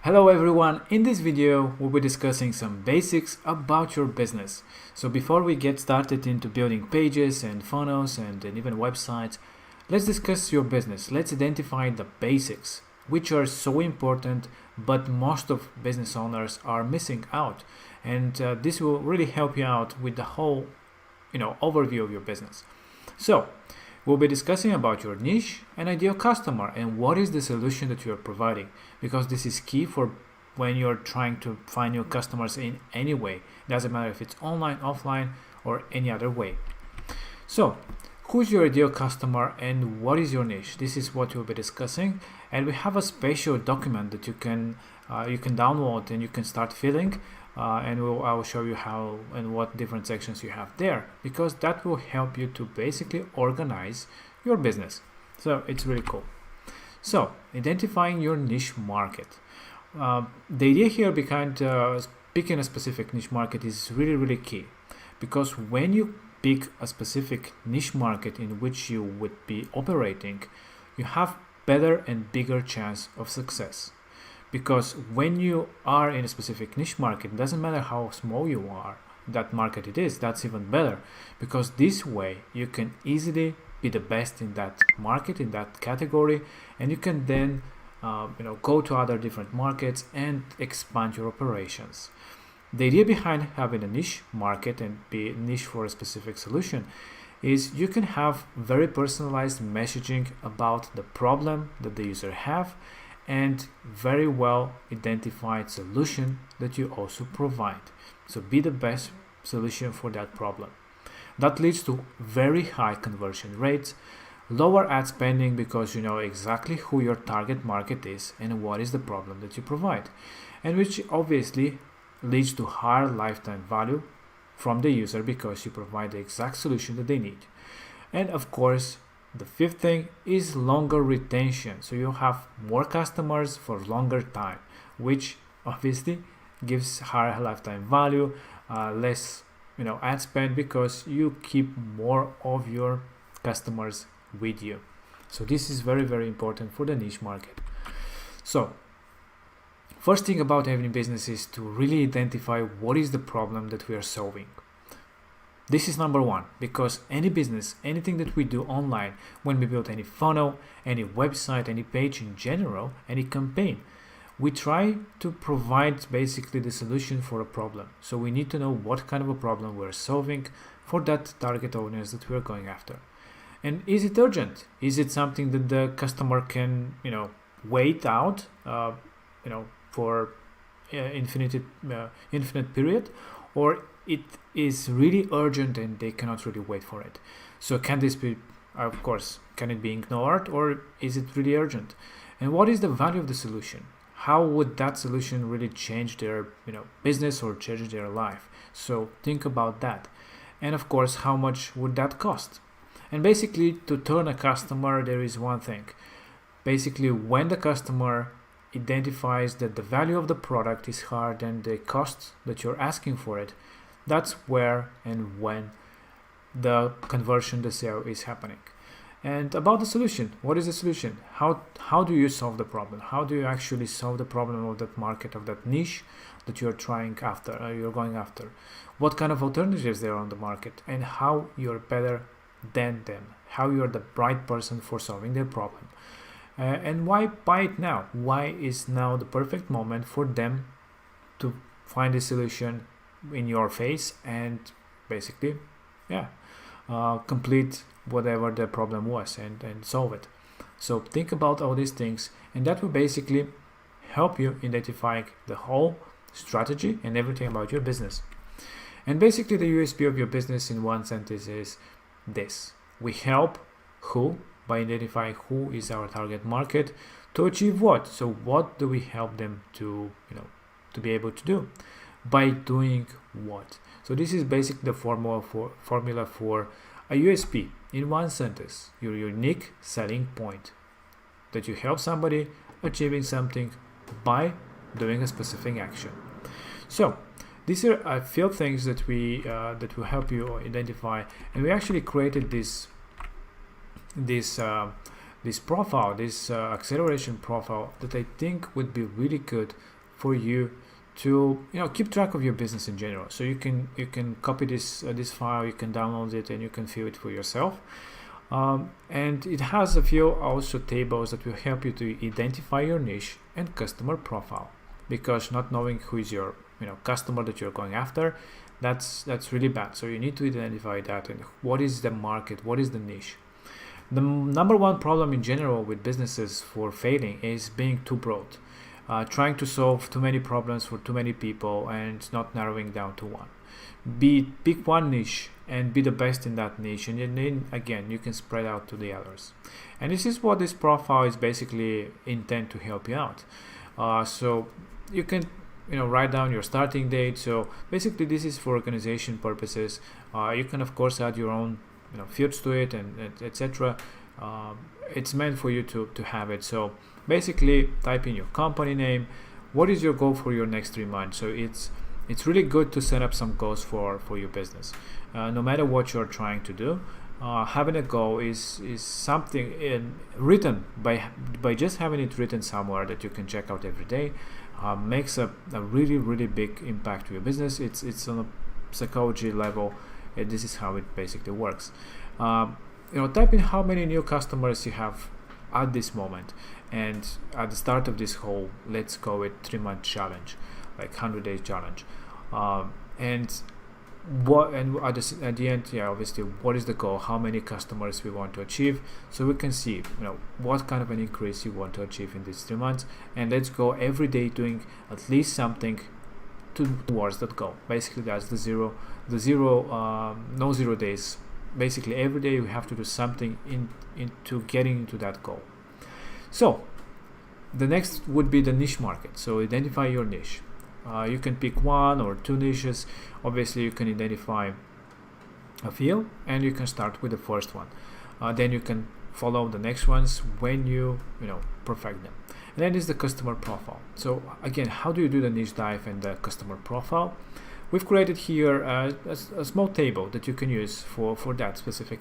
Hello everyone, in this video we'll be discussing some basics about your business. So before we get started into building pages and funnels and even websites, let's discuss your business. Let's identify the basics, which are so important, but most of business owners are missing out. And this will really help you out with the whole overview of your business. So we'll be discussing about your niche and ideal customer and what is the solution that you are providing, because this is key for when you're trying to find new customers in any way. Doesn't matter if it's online, offline, or any other way. So who's your ideal customer and what is your niche? This is what we'll be discussing, and we have a special document that you can download and you can start filling. I will show you how and what different sections you have there, because that will help you to basically organize your business. So it's really cool. So identifying your niche market. The idea here behind picking a specific niche market is really key, because when you pick a specific niche market in which you would be operating, you have better and bigger chance of success. Because when you are in a specific niche market, it doesn't matter how small you are, that market it is, that's even better, because this way you can easily be the best in that market, in that category, and you can then go to other different markets and expand your operations. The idea behind having a niche market and be niche for a specific solution is you can have very personalized messaging about the problem that the user have, and very well identified solution that you also provide. So be the best solution for that problem. That leads to very high conversion rates, lower ad spending because you know exactly who your target market is and what is the problem that you provide, and which obviously leads to higher lifetime value from the user because you provide the exact solution that they need. And of course, the fifth thing is longer retention. So you have more customers for longer time, which obviously gives higher lifetime value, less ad spend, because you keep more of your customers with you. So this is very important for the niche market. So first thing about having business is to really identify what is the problem that we are solving. This is number one, because any business, anything that we do online, when we build any funnel, any website, any page in general, any campaign, we try to provide basically the solution for a problem. So we need to know what kind of a problem we're solving for that target audience that we're going after. And is it urgent? Is it something that the customer can, wait out, for infinite period, or it is really urgent and they cannot really wait for it? So can this be, of course, can it be ignored, or is it really urgent? And what is the value of the solution? How would that solution really change their business or change their life? So think about that. And of course, how much would that cost? And basically, to turn a customer, there is one thing. Basically, when the customer identifies that the value of the product is higher than the cost that you're asking for it, that's where and when the conversion, the sale is happening. And about the solution, what is the solution? How do you solve the problem? How do you actually solve the problem of that market, of that niche that you're trying after, you're going after? What kind of alternatives there are on the market, and how you're better than them? How you're the right person for solving their problem? And why buy it now? Why is now the perfect moment for them to find a solution in your face and basically complete whatever the problem was and solve it? So think about all these things, and that will basically help you identify the whole strategy and everything about your business. And basically the USP of your business in one sentence is this: we help who by identifying who is our target market to achieve what. So what do we help them to be able to do? By doing what? So this is basically the formula for a USP in one sentence: your unique selling point, that you help somebody achieving something by doing a specific action. So these are a few things that will help you identify, and we actually created this profile, this acceleration profile, that I think would be really good for you to keep track of your business in general. So you can copy this file, you can download it, and you can view it for yourself. And it has a few also tables that will help you to identify your niche and customer profile, because not knowing who is your customer that you're going after, that's really bad. So you need to identify that, and what is the market, what is the niche. The number one problem in general with businesses for failing is being too broad, trying to solve too many problems for too many people and not narrowing down to one. Pick one niche and be the best in that niche, and then again you can spread out to the others. And this is what this profile is basically intent to help you out. So you can write down your starting date. So basically this is for organization purposes. You can of course add your own fields to it, and etc. It's meant for you to have it. So basically type in your company name. What is your goal for your next 3 months? So it's really good to set up some goals for your business. No matter what you're trying to do, having a goal is something written by just having it written somewhere that you can check out every day. Makes a really big impact to your business. It's on a psychology level. This is how it basically works. Type in how many new customers you have at this moment, and at the start of this whole, let's call it 3-month challenge, like 100-day challenge, and at the end, obviously, what is the goal, how many customers we want to achieve, so we can see what kind of an increase you want to achieve in these 3 months. And let's go every day doing at least something towards that goal. Basically that's no 0 days. Basically every day you have to do something into getting into that goal. So the next would be the niche market. So identify your niche. You can pick 1 or 2 niches. Obviously you can identify a few, and you can start with the first one. Then you can follow the next ones when you perfect them. And then is the customer profile. So again, how do you do the niche dive and the customer profile? We've created here a small table that you can use for that specific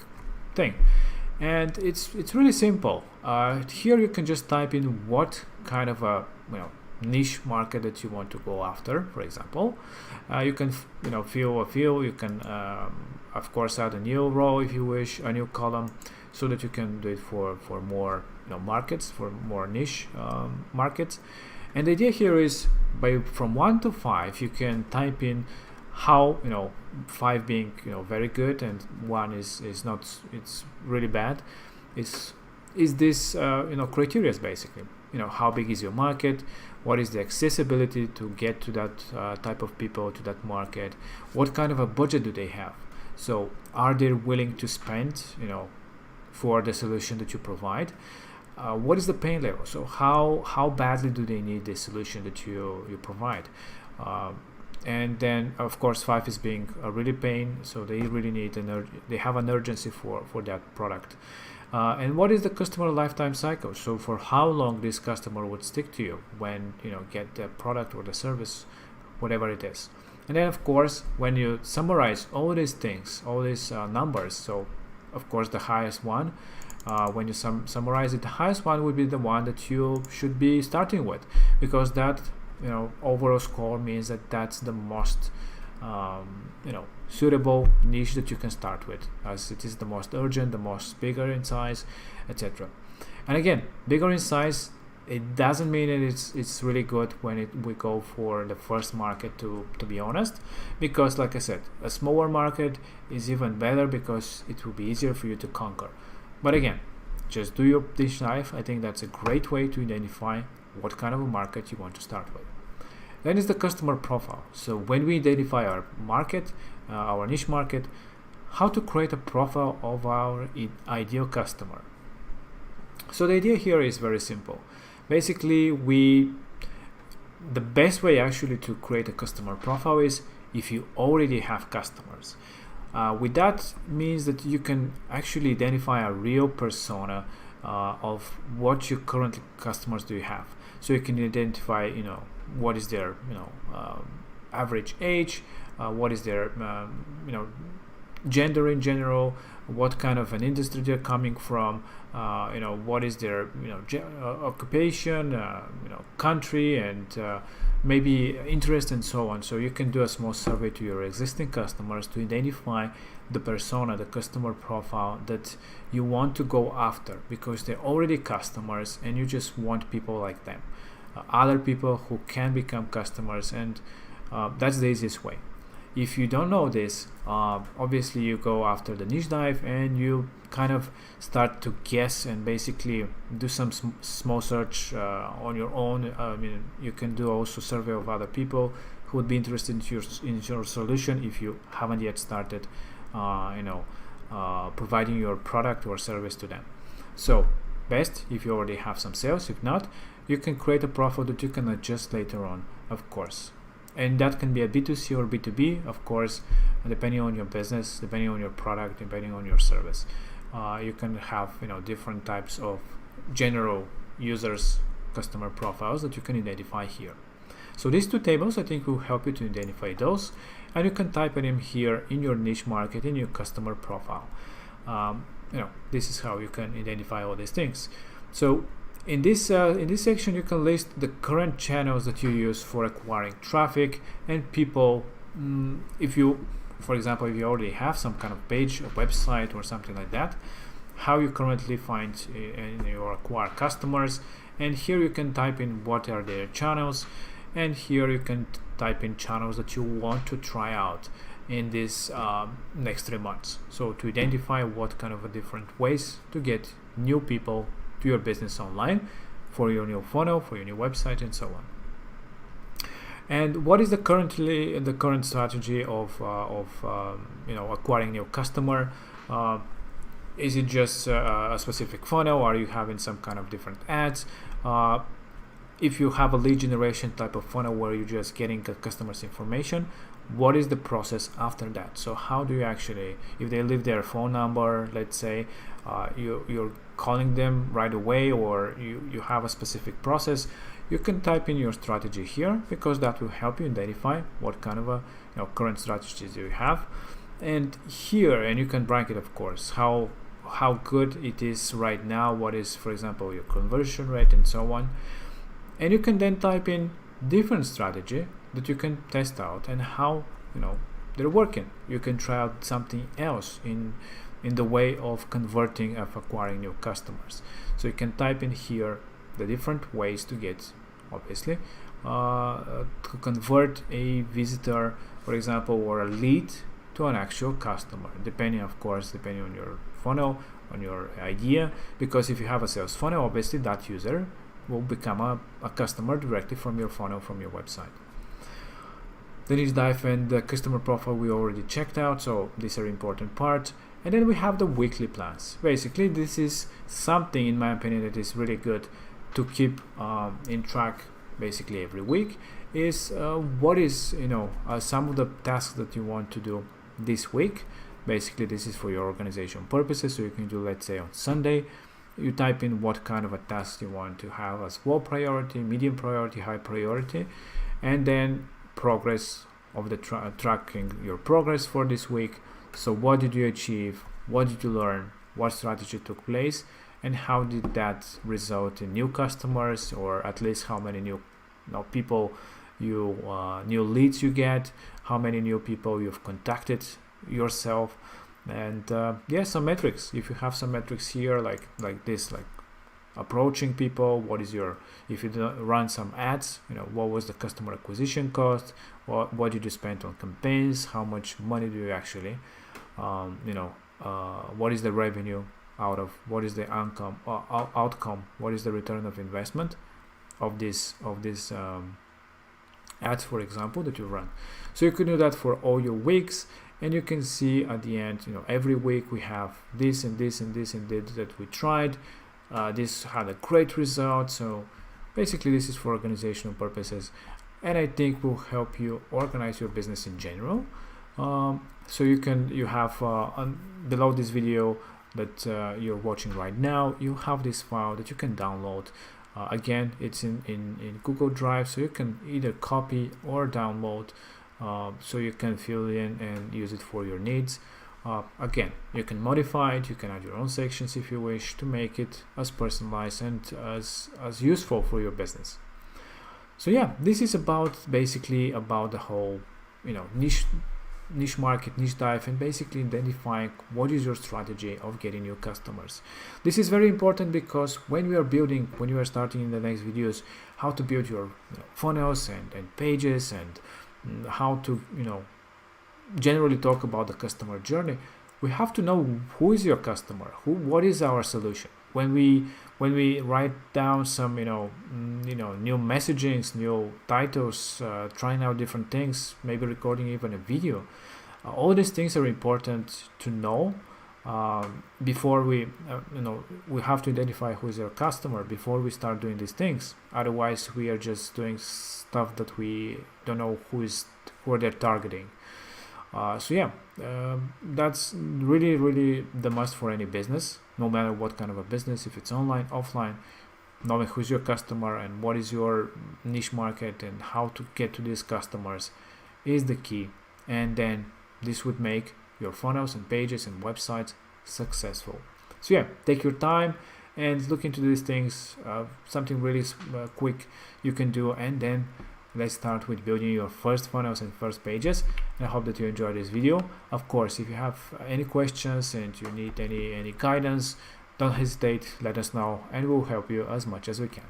thing, and it's really simple. Here you can just type in what kind of a niche market that you want to go after. For example, you can fill a field. You can of course add a new row if you wish, a new column, so that you can do it for more markets, for more niche markets. And the idea here is from 1 to 5 you can type in how 5 being very good and 1 is not, it's really bad. Is this criteria basically. How big is your market? What is the accessibility to get to that type of people, to that market? What kind of a budget do they have? So are they willing to spend for the solution that you provide? What is the pain level? So how badly do they need the solution that you provide? And then of course 5 is being a really pain, so they really need they have an urgency for that product. And what is the customer lifetime cycle? So for how long this customer would stick to you when get the product or the service, whatever it is. And then of course when you summarize all these things, all these numbers, so of course the highest one, when you summarize it, the highest one would be the one that you should be starting with, because that overall score means that that's the most suitable niche that you can start with, as it is the most urgent, the most bigger in size, etc. And again, bigger in size, it doesn't mean that it's really good when we go for the first market, to be honest, because like I said, a smaller market is even better because it will be easier for you to conquer. But again, just do your niche dive. I think that's a great way to identify what kind of a market you want to start with. Then is the customer profile. So when we identify our market, our niche market, how to create a profile of our ideal customer. So the idea here is very simple. Basically, the best way actually to create a customer profile is if you already have customers. With that means that you can actually identify a real persona of what your current customers do you have. So you can identify, what is their, average age, what is their, gender in general, what kind of an industry they're coming from, what is their, occupation, country, and maybe interest and so on. So you can do a small survey to your existing customers to identify the persona, the customer profile that you want to go after, because they're already customers and you just want people like them, other people who can become customers, and that's the easiest way. If you don't know this, obviously you go after the niche dive and you kind of start to guess and basically do some small search on your own. I mean, you can do also survey of other people who would be interested in your solution if you haven't yet started, providing your product or service to them. So best if you already have some sales. If not, you can create a profile that you can adjust later on, of course. And that can be a B2C or B2B, of course, depending on your business, depending on your product, depending on your service. You can have different types of general users, customer profiles that you can identify here. So these two tables, I think, will help you to identify those, and you can type them here in your niche market, in your customer profile. This is how you can identify all these things. So in this section, you can list the current channels that you use for acquiring traffic and people. If you, for example, if you already have some kind of page, a website or something like that, how you currently find or acquire customers. And here you can type in what are their channels, and here you can type in channels that you want to try out in this next 3 months. So to identify what kind of different ways to get new people to your business online, for your new funnel, for your new website, and so on. And what is the current strategy of acquiring new customer? Is it just a specific funnel? Are you having some kind of different ads? If you have a lead generation type of funnel where you're just getting the customer's information, what is the process after that? So how do you actually, if they leave their phone number, let's say, you're calling them right away, or you have a specific process, you can type in your strategy here, because that will help you identify what kind of current strategies you have. And here, and you can rank it, of course, how good it is right now, what is, for example, your conversion rate, and so on. And you can then type in different strategy that you can test out and how they're working. You can try out something else in the way of converting, of acquiring new customers. So you can type in here the different ways to get, obviously, to convert a visitor, for example, or a lead to an actual customer, depending on your funnel, on your idea. Because if you have a sales funnel, obviously that user will become a customer directly from your funnel, from your website. The niche dive and the customer profile we already checked out, so these are important parts. And then we have the weekly plans. Basically, this is something, in my opinion, that is really good to keep in track basically every week. Is what is some of the tasks that you want to do this week. Basically, this is for your organization purposes, so you can do, let's say, on Sunday. You type in what kind of a task you want to have as low priority, medium priority, high priority, and then progress of the tracking your progress for this week. So what did you achieve? What did you learn? What strategy took place? And how did that result in new customers, or at least how many new people new leads you get, how many new people you've contacted yourself, and some metrics. If you have some metrics here like this, like approaching people, what is your, if you run some ads, what was the customer acquisition cost, what did you spend on campaigns, how much money do you actually what is the revenue out of, what is the outcome, what is the return of investment of this ads, for example, that you run. So you can do that for all your weeks, and you can see at the end, every week we have this and this and this and this that we tried. This had a great result. So basically this is for organizational purposes, and I think will help you organize your business in general. So you have below this video that you're watching right now, you have this file that you can download. Again, it's in Google Drive, so you can either copy or download, so you can fill in and use it for your needs. Again, you can modify it, you can add your own sections if you wish to make it as personalized and as useful for your business. So yeah, this is basically about the whole, niche market, niche dive, and basically identifying what is your strategy of getting new customers. This is very important because when you are starting in the next videos how to build your funnels and pages, and how to generally talk about the customer journey, we have to know who is your customer, what is our solution. When we write down some new messagings, new titles, trying out different things, maybe recording even a video, all these things are important to know before we have to identify who is our customer before we start doing these things. Otherwise we are just doing stuff that we don't know who they're targeting. That's really the must for any business, no matter what kind of a business, if it's online, offline. Knowing who's your customer and what is your niche market and how to get to these customers is the key. And then this would make your funnels and pages and websites successful. So yeah, take your time and look into these things. Something really quick you can do, and then let's start with building your first funnels and first pages. And I hope that you enjoyed this video. Of course, if you have any questions and you need any guidance, don't hesitate, let us know and we'll help you as much as we can.